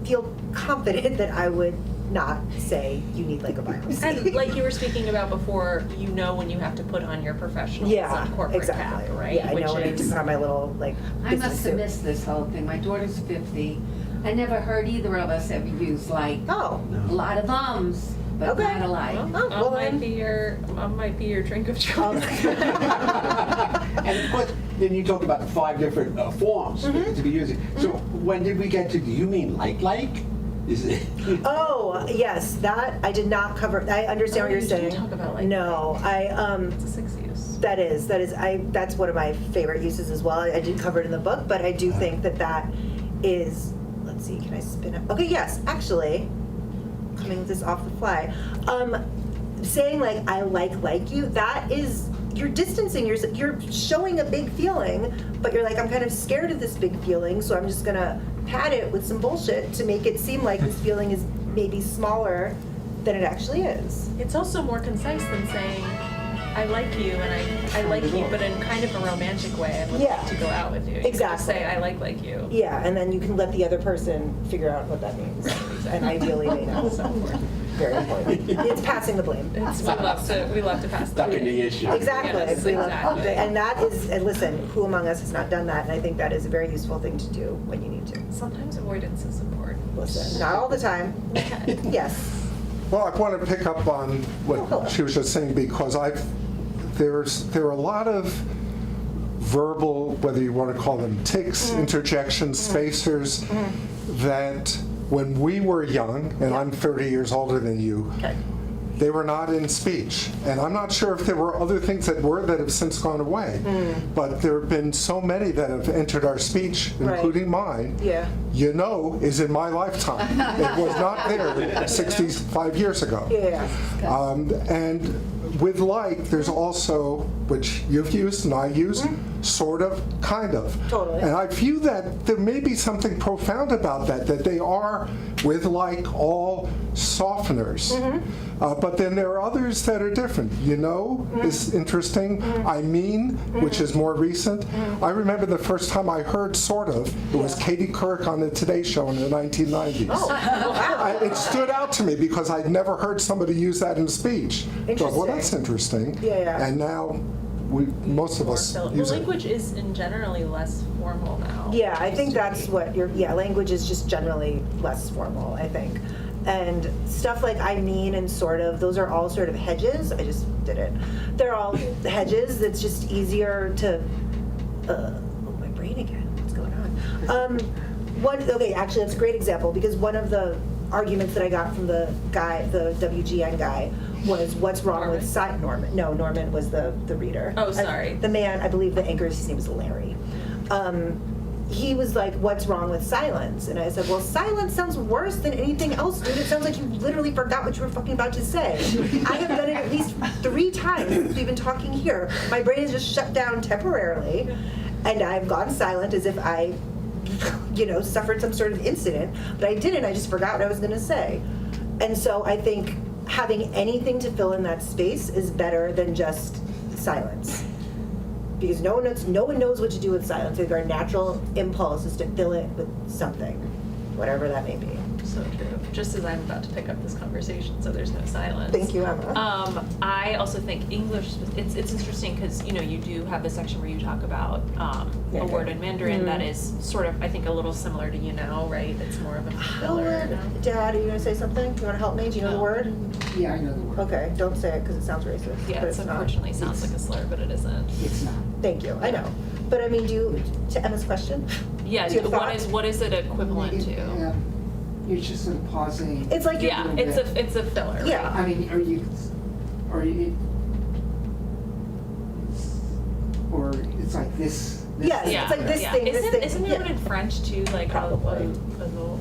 feel confident that I would not say you need like a biopsy. And like you were speaking about before, you know when you have to put on your professionalism yeah, corporate exactly. cap, right? Yeah, I Which know when I need to is, put on my little like I business must have suit. missed this whole thing. My daughter's 50. I never heard either of us ever use like. Oh, A lot of ums, but Okay. not alike. well, well might then. be your drink of choice. And of course, then you talk about the 5 different forms to be using. So when did we get to, do you mean like? Is it? Oh, yes, that I did not cover. I understand Oh, what you're you saying. do talk about like. No, It's a 6 use. that's one of my favorite uses as well. I did cover it in the book, but I do think that is, let's see, can I spin it? Okay, yes, actually, coming with this off the fly, saying like I like you, that is, you're distancing yourself, you're showing a big feeling, but you're like, I'm kind of scared of this big feeling, so I'm just gonna pad it with some bullshit to make it seem like this feeling is maybe smaller than it actually is. It's also more concise than saying, I like you and I like you, but in kind of a romantic way. I would Yeah. like to go out with you. You could just Exactly. say, I like you. Yeah, and then you can let the other person figure out what that means. And ideally they know. So important. Very important. It's passing the blame. We love to pass the Ducking the issue. Exactly. Yes, We love- exactly. And that is, and listen, who among us has not done that? And I think that is a very useful thing to do when you need to. Sometimes avoidance is important. Listen, not all the time. Yes. Well, I want to pick up on what she was just saying because there are a lot of verbal, whether you want to call them tics, interjections, spacers, that when we were young, and I'm 30 years older than you, Okay. they were not in speech. And I'm not sure if there were other things that were that have since gone away. But there have been so many that have entered our speech, Right. including mine. Yeah. You know is in my lifetime. It was not there 65 years ago. Yeah. And with like, there's also, which you've used and I use, sort of, kind of. Totally. And I view that there may be something profound about that they are, with like, all softeners. But then there are others that are different. You know is interesting. I mean, which is more recent. I remember the first time I heard sort of, it was Katie Couric on the Today Show in the 1990s. It stood out to me because I'd never heard somebody use that in speech. I thought, well, that's interesting. Yeah. And now most of us Well, use it. language is in generally less formal now. Yeah, I think that's what language is just generally less formal, I think. And stuff like I mean and sort of, those are all sort of hedges. I just did it. They're all hedges. It's just easier to, my brain again. What's going on? Actually, that's a great example because one of the arguments that I got from the WGN guy, was what's wrong with Norman. No, Norman was the reader. Oh, sorry. The man, I believe the anchor, his name was Larry. He was like, what's wrong with silence? And I said, well, silence sounds worse than anything else, dude. It sounds like you literally forgot what you were fucking about to say. I have done it at least 3 times since we've been talking here. My brain is just shut down temporarily, and I've gone silent as if I, suffered some sort of incident, but I didn't. I just forgot what I was going to say. And so I think having anything to fill in that space is better than just silence. Because no one knows what to do with silence. Like our natural impulse is to fill it with something, whatever that may be. So true. Just as I'm about to pick up this conversation, so there's no silence. Thank you, Emma. I also think English, it's interesting because, you do have the section where you talk about a word in Mandarin that is sort of, I think, a little similar to right? It's more of a filler. Dad, are you going to say something? Do you want to help me? Do you know the word? Yeah, I know the word. Okay, don't say it because it sounds racist. Yeah, but it it's unfortunately sounds like a slur, but it isn't. It's not. Thank you, I know. But I mean, to Emma's question? Yeah, Do you have what is it equivalent to? Yeah. You're just sort of pausing. It's like Yeah, it's a filler. Right? Yeah. I mean, or it's like this. Yes, Yeah, it's like this yeah. thing, this thing. Isn't there one in French too? Like Probably. I don't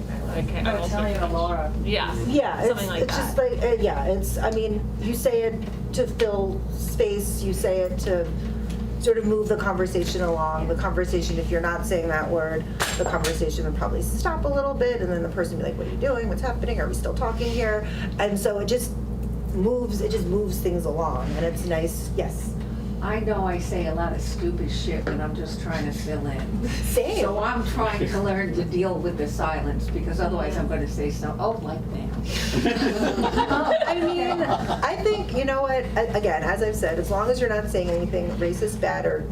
speak French. Laura. Yeah. Yeah, Something like it's that. just like, it's, I mean, you say it to fill space, you say it to sort of move the conversation along. The conversation, if you're not saying that word, the conversation would probably stop a little bit, and then the person would be like, what are you doing? What's happening? Are we still talking here? And so it just moves things along, and it's nice, yes. I know I say a lot of stupid shit, but I'm just trying to fill in. Same. So I'm trying to learn to deal with the silence, because otherwise I'm gonna say like that. I mean, I think, you know what, again, as I've said, as long as you're not saying anything racist, bad,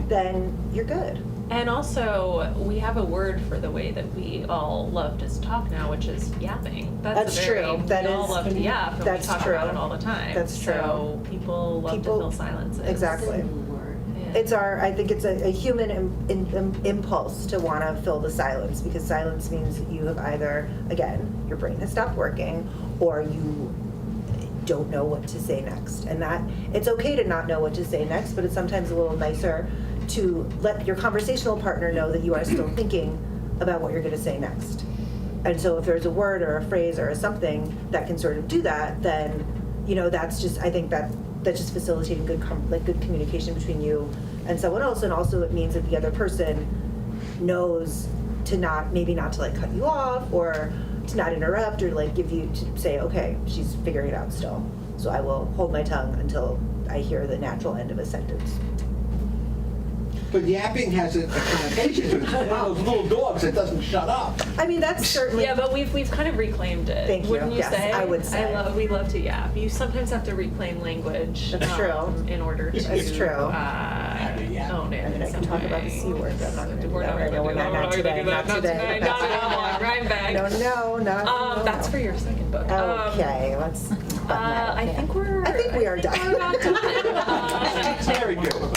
then you're good. And also, we have a word for the way that we all love to talk now, which is yapping. That's true. That we all is- love to yap, and we that's talk true. about it all the time. That's true. So people love to fill silences. Exactly. Word. Yeah. I think it's a human impulse to want to fill the silence, because silence means that you have either, again, your brain has stopped working, or you don't know what to say next. And that, it's okay to not know what to say next, but it's sometimes a little nicer to let your conversational partner know that you are still thinking about what you're going to say next. And so if there's a word or a phrase or something that can sort of do that, then, that's just, I think that's just facilitating good communication between you and someone else. And also it means that the other person knows to maybe not to like cut you off, or to not interrupt, or like give you, to say, okay, she's figuring it out still. So I will hold my tongue until I hear the natural end of a sentence. But yapping has a connotation to it. It's one of those little dogs that doesn't shut up. I mean, that's certainly. Yeah, but we've kind of reclaimed it. Thank you. Wouldn't you Yes, say? I would say. We love to yap. You sometimes have to reclaim language. That's true. In order to. That's true. Yeah. Own it. I mean, I can talk about the C word, but I'm not going to do We're that not right now. going to do that. Not today. Not today. Not anymore. Rhyme bag. No, not. That's for your second book. Okay, let's. button that up. I think we are done. We're about done. Very good.